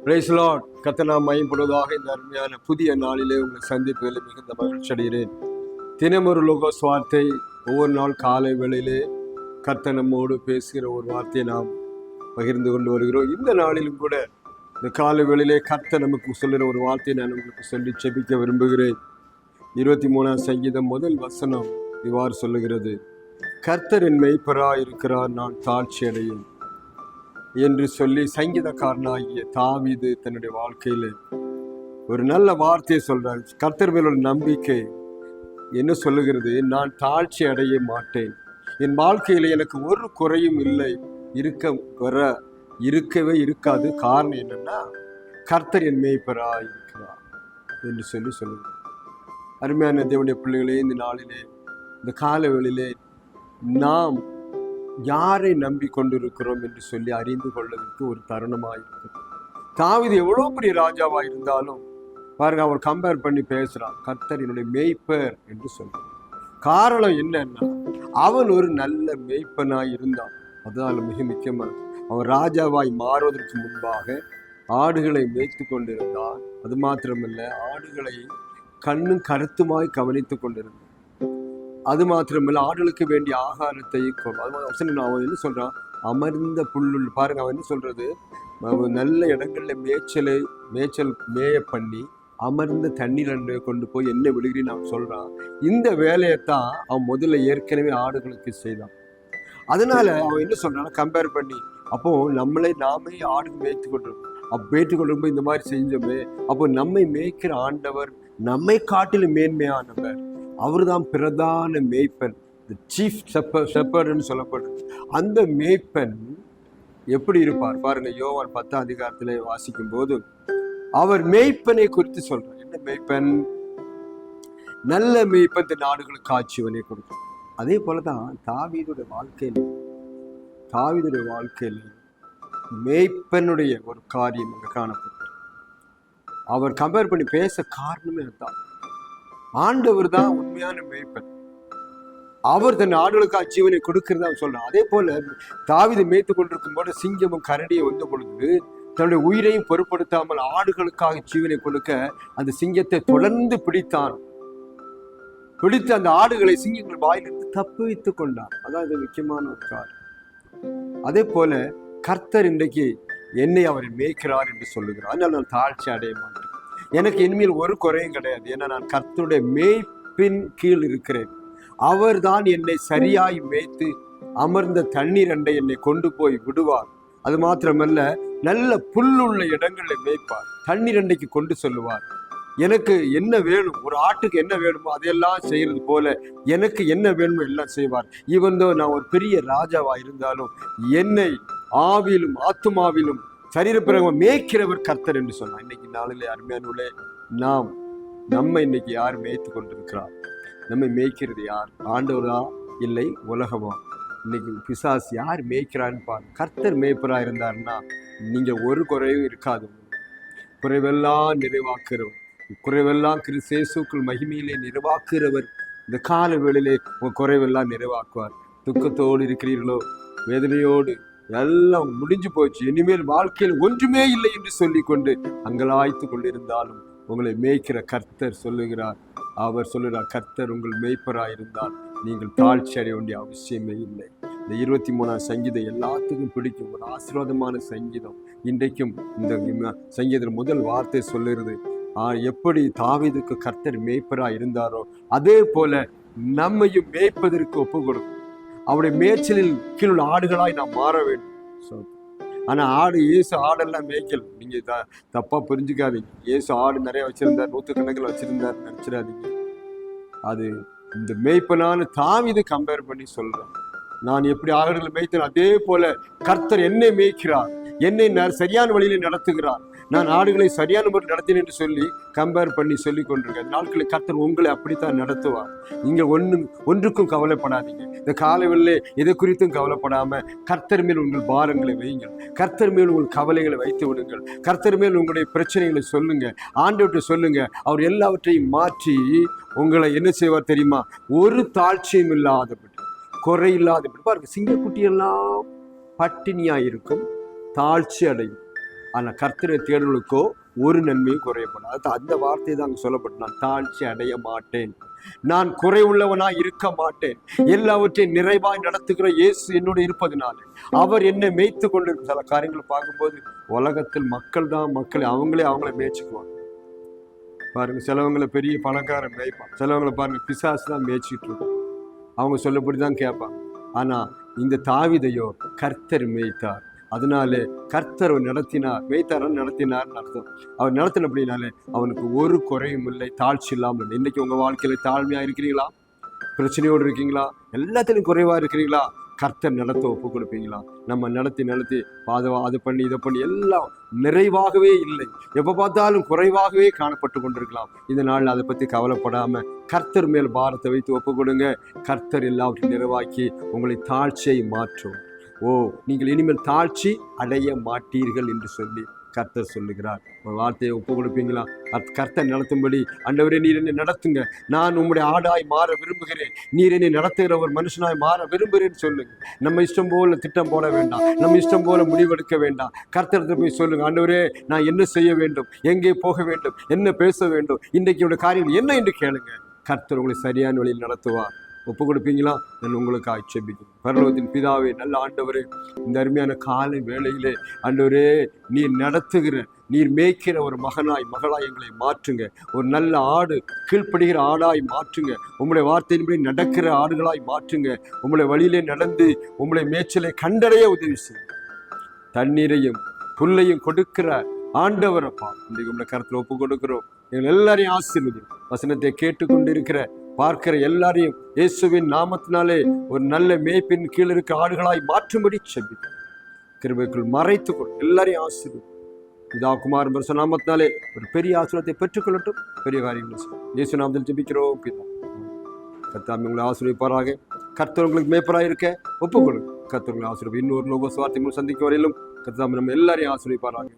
Price Lord. கர்த்தர் நாம் மகிமைப்படுவதாக. இந்த அருமையான புதிய நாளிலே உங்களை சந்திப்பதில் மிகுந்த மகிழ்ச்சி அடைகிறேன். தினமொரு லோகோஸ் வார்த்தை. ஒவ்வொரு நாள் காலை வேளையிலே கர்த்தர் நம்மோடு பேசுகிற ஒரு வார்த்தையை நாம் பகிர்ந்து கொண்டு வருகிறோம். இந்த நாளிலும் கூட இந்த காலை வேளையிலே கர்த்தர் நமக்கு சொல்லுகிற ஒரு வார்த்தையை நான் உங்களுக்கு சொல்லி செபிக்க விரும்புகிறேன். 23ஆம் சங்கீதம் முதல் வசனம் இவ்வாறு சொல்லுகிறது: கர்த்தர் என் மெய்ப்பராய் இருக்கிறார், நான் தாழ்ச்சி அடையேன் என்று சொல்லி சங்கீதக்காரனாகிய தாவீது தன்னுடைய வாழ்க்கையில ஒரு நல்ல வார்த்தையை சொல்றார். கர்த்தர் மேல் ஒரு நம்பிக்கை என்ன சொல்லுகிறது? நான் தாழ்ச்சி அடைய மாட்டேன், என் வாழ்க்கையில எனக்கு ஒரு குறையும் இல்லை, இருக்கவே இருக்காது. காரணம் என்னன்னா, கர்த்தர் என் மேய்ப்பராய் இருக்கிறார் என்று சொல்லி சொல்லுகிறார். அருமையான தேவனுடைய பிள்ளைகளே, இந்த நாளிலே இந்த காலவெளியிலே நாம் யாரை நம்பி கொண்டிருக்கிறோம் என்று சொல்லி அறிந்து கொள்வதற்கு ஒரு தருணமாயிருக்கிறது. தாவீது எவ்வளவு பெரிய ராஜாவா இருந்தாலும் பாருங்க, அவர் கம்பேர் பண்ணி பேசுறான். கர்த்தர் என்னுடைய மேய்ப்பர் என்று சொல்றான். காரணம் என்னன்னா, அவன் ஒரு நல்ல மேய்ப்பனாய் இருந்தான். அதனால மிக முக்கியமான, அவன் ராஜாவாய் மாறுவதற்கு முன்பாக ஆடுகளை மேய்த்து கொண்டிருந்தான். அது மாத்திரமல்ல, ஆடுகளை கண்ணும் கருத்துமாய் கவனித்துக் கொண்டிருந்தான். அது மாத்திரமல்ல, ஆடுகளுக்கு வேண்டிய ஆகாரத்தை அவன் என்ன சொல்றான்? அமர்ந்த புல்லுள் பாருங்க, அவன் என்ன சொல்றது? நல்ல இடங்கள்ல மேய்ச்சல் மேய பண்ணி அமர்ந்த தண்ணீர் கொண்டு போய் என்ன விடுகிறேன்னு அவன் சொல்றான். இந்த வேலையைத்தான் அவன் முதல்ல ஏற்கனவே ஆடுகளுக்கு செய்தான். அதனால அவன் என்ன சொல்றான்? கம்பேர் பண்ணி, அப்போ நாமே ஆடு மேய்த்து கொண்டிருப்போம் இந்த மாதிரி செஞ்சோமே, அப்போ நம்மை மேய்க்கிற ஆண்டவர் நம்மை காட்டிலும் மேன்மையானவர். அவர் தான் பிரதான மேய்ப்பன், சீஃப் ஷெப்பர்ட்னு சொல்லப்படுது. அந்த மேய்ப்பன் எப்படி இருப்பார் பாருங்க. யோவான் 10ஆம் அதிகாரத்திலே வாசிக்கும் போது அவர் மேய்ப்பனை குறித்து சொல்றார். என்ன மேய்ப்பன்? நல்ல மேய்ப்பன் இந்த நாடுகளுக்கு காட்சிவனை கொடுக்கும். அதே போலதான் தாவீதுடைய வாழ்க்கையில மேய்ப்பனுடைய ஒரு காரியம் அங்க காணப்பட்டது. அவர் கம்பேர் பண்ணி பேச காரணமே அதுதான். ஆண்டவர் தான் உண்மையான மேய்ப்பன். அவர் தன் ஆடுகளுக்கு ஜீவனை கொடுக்கிறதா சொல்றான். அதே போல தாவீது மேய்த்து கொண்டிருக்கும் போது சிங்கமும் கரடியை வந்த பொழுது தன்னுடைய உயிரையும் பொருட்படுத்தாமல் ஆடுகளுக்காக ஜீவனை கொடுக்க அந்த சிங்கத்தை தொடர்ந்து பிடித்து அந்த ஆடுகளை சிங்கங்கள் வாயிலிருந்து தப்பு வைத்துக் கொண்டான். அதான் இது முக்கியமான ஒரு காரணம். அதே போல கர்த்தர் இன்றைக்கு என்னை அவர் மேய்க்கிறார் என்று சொல்லுகிறார். அதனால நான் தாழ்ச்சி அடைய மாட்டேன். எனக்கு இனிமேல் ஒரு குறையும் கிடையாது. ஏன்னா நான் கர்த்தருடைய மேய்ப்பின் கீழ் இருக்கிறேன். அவர் தான் என்னை சரியாய் மேய்த்து அமர்ந்த தண்ணீர் அண்டை என்னை கொண்டு போய் விடுவார். அது மாத்திரமல்ல, நல்ல புல்லுள்ள இடங்களில் மேய்ப்பார், தண்ணீர் அண்டைக்கு கொண்டு சொல்லுவார். எனக்கு என்ன வேணும், ஒரு ஆட்டுக்கு என்ன வேணுமோ அதையெல்லாம் செய்யறது போல எனக்கு என்ன வேணுமோ எல்லாம் செய்வார். இவன் நான் ஒரு பெரிய ராஜாவா இருந்தாலும் என்னை ஆவிலும் ஆத்துமாவிலும் சரீரப்பிரகம் மேய்க்கிறவர் கர்த்தர் என்று சொன்னார். இன்னைக்கு நாளிலே அருமையானே, நம்ம இன்னைக்கு யார் மேய்த்து கொண்டிருக்கிறார்? நம்மை மேய்க்கிறது யார்? ஆண்டவரா இல்லை உலகமா? இன்னைக்கு பிசாஸ் யார் மேய்க்கிறான்னு பாருங்க. கர்த்தர் மேய்ப்பரா இருந்தாருன்னா நீங்க ஒரு குறையும் இருக்காது. குறைவெல்லாம் நிறைவாக்குறவர், குறைவெல்லாம் கிறிஸ்துவுக்குள் மகிமையிலே நிறைவாக்குறவர் இந்த கால வேளையிலே உங்க குறைவெல்லாம் நிறைவாக்குவார். துக்கத்தோடு இருக்கிறீர்களோ, வேதனையோடு எல்லாம் முடிஞ்சு போச்சு, இனிமேல் வாழ்க்கையில் ஒன்றுமே இல்லை என்று சொல்லி கொண்டு அங்கலாய்த்து கொண்டிருந்தாலும் உங்களை மேய்க்கிற கர்த்தர் சொல்லுகிறார். அவர் சொல்லுகிறார், கர்த்தர் உங்கள் மேய்ப்பராயிருந்தால் நீங்கள் தாழ்ச்சி அடைய வேண்டிய அவசியமே இல்லை. இந்த 23ஆம் சங்கீதம் எல்லாத்துக்கும் பிடிக்கும் ஒரு ஆசீர்வாதமான சங்கீதம். இன்றைக்கும் இந்த சங்கீதம் முதல் வார்த்தை சொல்லுகிறது, எப்படி தாவீதுக்கு கர்த்தர் மேய்ப்பராய் இருந்தாரோ அதே போல நம்மையும் மேய்ப்பதற்கு ஒப்பு கொடுக்கும். அவருடைய மேய்ச்சலில் கீழ் ஆடுகளாய் நாம் மாற வேண்டும். ஆனா இயேசு ஆடெல்லாம் மேய்க்கல். நீங்க தப்பா புரிஞ்சுக்காதீங்க. இயேசு ஆடு நிறைய வச்சிருந்தார், 100 வச்சிருந்தார் நினைச்சிடாதீங்க. அது இந்த மேய்ப்பனான தாவீது கம்பேர் பண்ணி சொல்றேன். நான் எப்படி ஆடுகளை மேய்த்தேன் அதே போல கர்த்தர் என்னை மேய்க்கிறார், என்னை சரியான வழியில நடத்துகிறார், நான் ஆடுகளை சரியான முறையில் நடத்தினேன் என்று சொல்லி கம்பேர் பண்ணி சொல்லி கொண்டிருக்கேன். நாட்களில் கர்த்தர் உங்களை அப்படித்தான் நடத்துவார். நீங்க ஒன்றுக்கும் கவலைப்படாதீங்க. இந்த காலையிலே எதை குறித்தும் கவலைப்படாம கர்த்தர் மேல் உங்கள் பாரங்களை வையுங்கள், கர்த்தர் மேல் உங்கள் கவலைகளை வைத்து விடுங்கள், கர்த்தர் மேல் உங்களுடைய பிரச்சனைகளை சொல்லுங்க, ஆண்டவர்கிட்ட சொல்லுங்க. அவர் எல்லாவற்றையும் மாற்றி உங்களை என்ன செய்வார் தெரியுமா? ஒரு தாழ்ச்சியும் இல்லாதபடி, குறை இல்லாதபடி. பாருங்க, சிங்கக்குட்டி எல்லாம் பட்டினியா இருக்கும், தாழ்ச்சி அடையும். ஆனால் கர்த்தரை தேடுகளுக்கோ ஒரு நன்மையும் குறையப்படும். அது அந்த வார்த்தை தான் அங்கே சொல்லப்பட்டு, நான் தாழ்ச்சி அடைய மாட்டேன், நான் குறைவுள்ளவனாய் இருக்க மாட்டேன், எல்லாவற்றையும் நிறைவாய் நடத்துகிற இயேசு என்னோட இருப்பதனால அவர் என்னை மேய்த்து கொண்டிருக்கும். சில காரியங்களை பார்க்கும்போது உலகத்தில் மக்கள் தான் மக்களை அவங்களே மேய்ச்சிக்குவாங்க பாருங்க. சிலவங்களை பெரிய பணக்காரன் மேய்ப்பான், சிலவங்களை பாருங்க பிசாசு தான் மேய்ச்சிட்டு இருக்கும், அவங்க சொல்லப்படி தான் கேட்பாங்க. ஆனா இந்த தாவீதையோ கர்த்தர் மேய்த்தார், அதனால கர்த்தர் மேய்த்தாரன் நடத்தினார்னு அர்த்தம். அவர் நடத்தினபடினாலே அவனுக்கு ஒரு குறையும் இல்லை, தாழ்ச்சி இல்லாமல். இன்னைக்கு உங்க வாழ்க்கையில தாழ்மையா இருக்கிறீங்களா? பிரச்சனையோடு இருக்கீங்களா? எல்லாத்திலும் குறைவா இருக்கிறீங்களா? கர்த்தர் நடத்த ஒப்பு கொடுப்பீங்களா? நம்ம நடத்தி அது பண்ணி இதை பண்ணி எல்லாம் நிறைவாகவே இல்லை, எப்போ பார்த்தாலும் குறைவாகவே காணப்பட்டு கொண்டிருக்கலாம். இதனால் அதை பற்றி கவலைப்படாம கர்த்தர் மேல் பாரத்தை வைத்து ஒப்பு கொடுங்க. கர்த்தர் எல்லாவற்றையும் நிறைவாக்கி உங்களை தாழ்ச்சியை மாற்றும். நீங்கள் இனிமேல் தாழ்ச்சி அடைய மாட்டீர்கள் என்று சொல்லி கர்த்தர் சொல்லுகிறார். ஒரு வார்த்தையை ஒப்பு கொடுப்பீங்களா? கர்த்தர் நடத்தும்படி, ஆண்டவரே நீர் என்னை நடத்துங்க, நான் உம்முடைய ஆடாய் மாற விரும்புகிறேன், நீர் என்னை நடத்துகிற ஒரு மனுஷனாய் மாற விரும்புகிறேன்னு சொல்லுங்க. நம்ம இஷ்டம் போல திட்டம் போட வேண்டாம், நம்ம இஷ்டம் போல முடிவெடுக்க வேண்டாம். கர்த்தரத்தை போய் சொல்லுங்க, ஆண்டவரே நான் என்ன செய்ய வேண்டும், எங்கே போக வேண்டும், என்ன பேச வேண்டும், இன்றைக்கு காரியங்கள் என்ன என்று கேளுங்க. கர்த்தர் உங்களை சரியான வழியில் நடத்துவார். ஒப்பு கொடுப்பீங்களா? நான் உங்களுக்கு ஆட்சேபிக்கிறேன். பரலோகத்தின் பிதாவே, நல்ல ஆண்டவரே, இந்த அருமையான காலை வேளையிலே ஆண்டவரே நீர் நடத்துகிற, நீர் மேய்க்கிற ஒரு மகளாய் எங்களை மாற்றுங்க. ஒரு நல்ல ஆடு கீழ்ப்படுகிற ஆடாய் மாற்றுங்க. உங்களுடைய வார்த்தையின்படி நடக்கிற ஆடுகளாய் மாற்றுங்க. உங்களுடைய வழியிலே நடந்து உங்களுடைய மேய்ச்சலை கண்டடைய உதவி செய்யுங்க. தண்ணீரையும் புல்லையும் கொடுக்கிற ஆண்டவரப்பா, இன்றைக்கு உங்களுடைய கருத்தில் ஒப்பு கொடுக்கிறோம். எங்கள் எல்லாரையும் ஆசீர்வதி. வசனத்தை கேட்டுக்கொண்டிருக்கிற பார்க்கிற எல்லாரையும் இயேசுவின் நாமத்தினாலே ஒரு நல்ல மேய்ப்பின் கீழ் இருக்க ஆடுகளாய் மாற்றும்படி செபித்து கிருபைக்குள் மறைத்து கொண்டு எல்லாரையும் ஆசீர்வதி. இதா குமார் பரிசு நாமத்தினாலே ஒரு பெரிய ஆசீர்வாதத்தை பெற்றுக்கொள்ளட்டும். பெரிய காரியங்கள் இயேசு நாமத்தில் ஜெபிக்கிறோம் பிதா. கர்த்தர் உங்களை ஆசீர்வதிப்பாராக. கர்த்தர் உங்களுக்கு மேய்ப்பராக இருக்க ஒப்புக்கொள்ளுங்க. கர்த்தர் உங்களை ஆசீர்வதி. இன்னொரு லோகஸ் வார்த்தை சந்திக்க வரையிலும் கர்த்தர் நம்ம எல்லாரையும் ஆசீர்வதிப்பாராக.